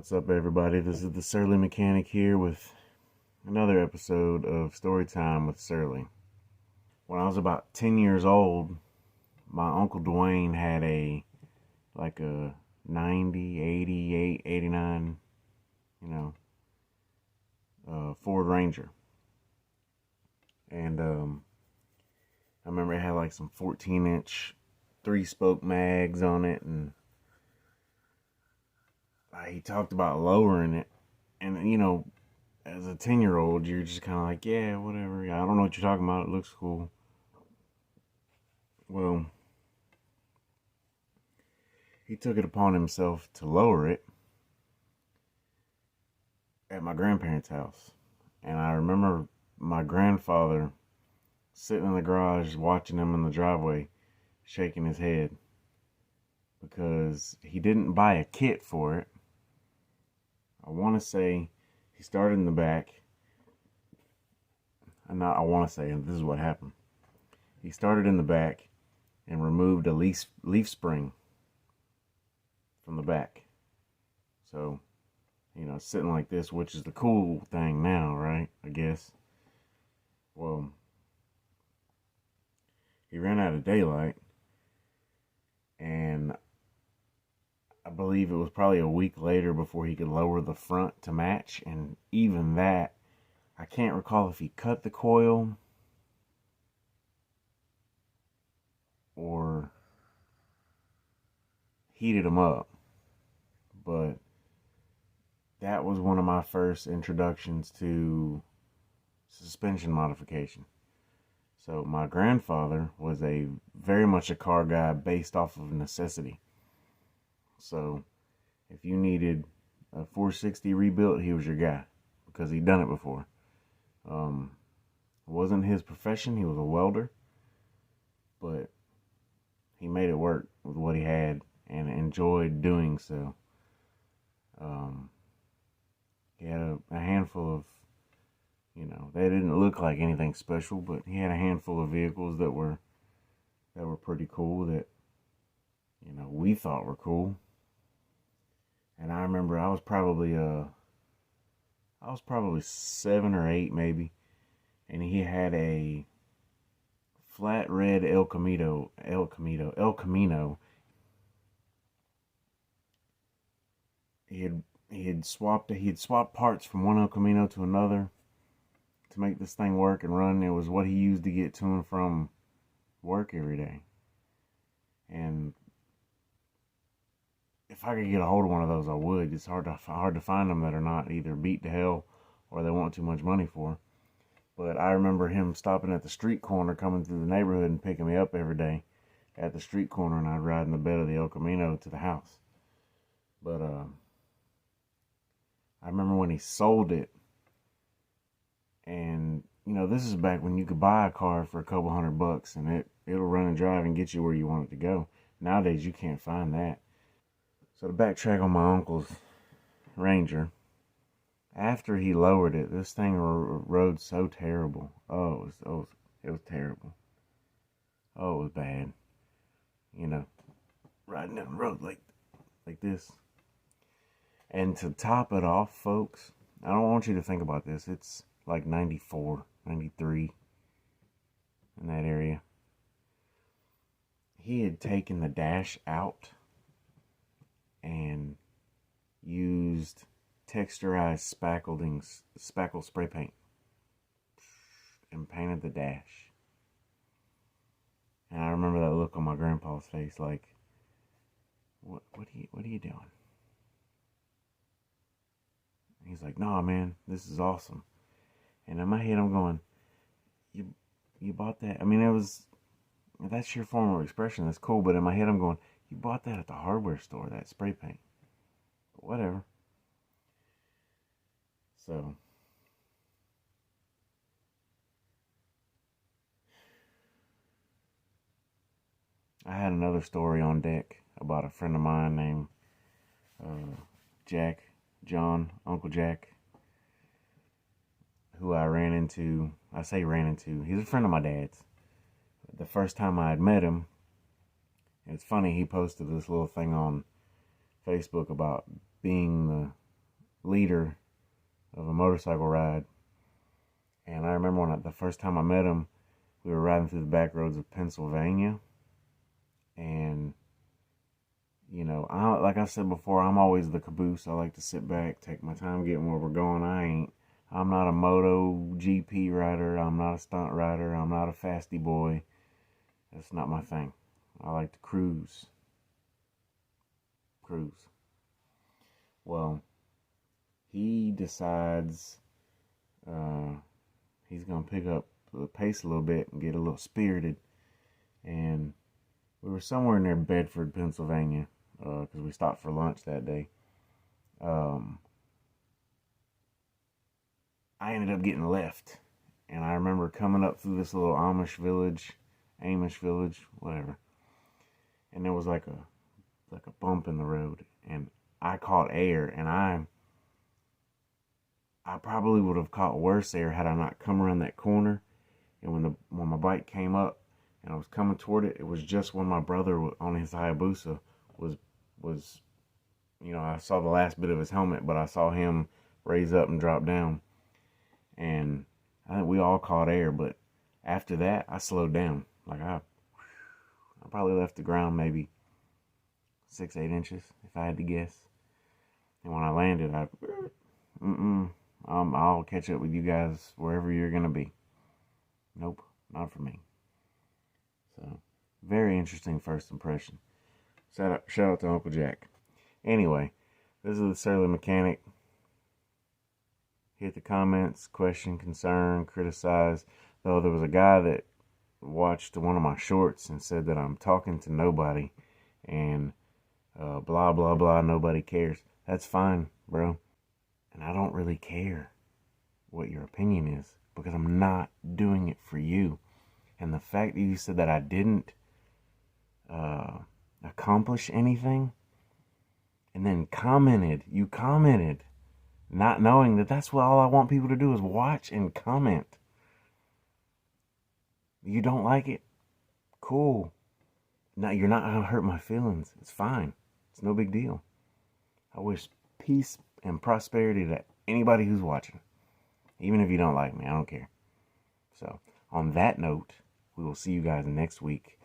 What's up, everybody? This is the Surly Mechanic here with another episode of Storytime with Surly. When I was about 10 years old, my Uncle Dwayne had a 90, 88, 89, Ford Ranger. And I remember it had like some 14-inch 3-spoke mags on it, and he talked about lowering it. And, as a 10-year-old, you're just kind of like, yeah, whatever. I don't know what you're talking about. It looks cool. Well, he took it upon himself to lower it at my grandparents' house. And I remember my grandfather sitting in the garage watching him in the driveway, shaking his head because he didn't buy a kit for it. I want to say he started in the back. I want to say, and this is what happened. He started in the back and removed a leaf spring from the back. So, sitting like this, which is the cool thing now, right? I guess. Well, he ran out of daylight, and I believe it was probably a week later before he could lower the front to match. And even that, I can't recall if he cut the coil or heated them up. But that was one of my first introductions to suspension modification. So my grandfather was very much a car guy based off of necessity. So if you needed a 460 rebuilt, he was your guy because he'd done it before. It wasn't his profession. He was a welder, but he made it work with what he had and enjoyed doing so. He had a handful of, they didn't look like anything special, but he had a handful of vehicles that were pretty cool that, we thought were cool. And I remember I was probably 7 or 8 maybe, and he had a flat red El Camino. He had swapped parts from one El Camino to another to make this thing work and run. It was what he used to get to and from work every day. And if I could get a hold of one of those, I would. It's hard to find them that are not either beat to hell or they want too much money for. But I remember him stopping at the street corner, coming through the neighborhood and picking me up every day at the street corner, and I'd ride in the bed of the El Camino to the house. But I remember when he sold it, and this is back when you could buy a car for a couple $100 and it'll run and drive and get you where you want it to go. Nowadays you can't find that. So to backtrack on my uncle's Ranger, after he lowered it, this thing rode so terrible. It was terrible. Oh, it was bad. Riding down the road like this. And to top it off, folks, I don't want you to think about this. It's like 94, 93 in that area. He had taken the dash out and used texturized spackle spray paint and painted the dash. And I remember that look on my grandpa's face, like, what are you doing? And he's like, "No, man, this is awesome." And in my head, I'm going, you bought that? I mean, that's your form of expression. That's cool. But in my head, I'm going, you bought that at the hardware store, that spray paint. But whatever. So, I had another story on deck about a friend of mine named Uncle Jack, who I ran into. I say ran into. He's a friend of my dad's. The first time I had met him, it's funny, he posted this little thing on Facebook about being leader of a motorcycle ride. And I remember the first time I met him, we were riding through the back roads of Pennsylvania. And, you know, like I said before, I'm always the caboose. I like to sit back, take my time getting where we're going. I'm not a Moto GP rider. I'm not a stunt rider. I'm not a fasty boy. That's not my thing. I like to cruise. Well, he decides he's going to pick up the pace a little bit and get a little spirited. And we were somewhere near Bedford, Pennsylvania, because we stopped for lunch that day. I ended up getting left. And I remember coming up through this little Amish village, whatever. And there was like a bump in the road. And I caught air, and I probably would have caught worse air had I not come around that corner. And when my bike came up and I was coming toward it, it was just when my brother on his Hayabusa was, you know, I saw the last bit of his helmet, but I saw him raise up and drop down. And I think we all caught air, but after that, I slowed down. Like I probably left the ground maybe 6-8 inches, if I had to guess. And when I landed, I'll catch up with you guys wherever you're gonna be. Nope, not for me. So, very interesting first impression. Shout out to Uncle Jack. Anyway, this is the Surly Mechanic. Hit the comments, question, concern, criticize. Though there was a guy that watched one of my shorts and said that I'm talking to nobody and blah, blah, blah, nobody cares. That's fine, bro. And I don't really care what your opinion is because I'm not doing it for you. And the fact that you said that I didn't accomplish anything and then you commented, not knowing that that's what all I want people to do is watch and comment. You don't like it? Cool. Now you're not going to hurt my feelings. It's fine. It's no big deal. I wish peace and prosperity to anybody who's watching. Even if you don't like me, I don't care. So, on that note, we will see you guys next week.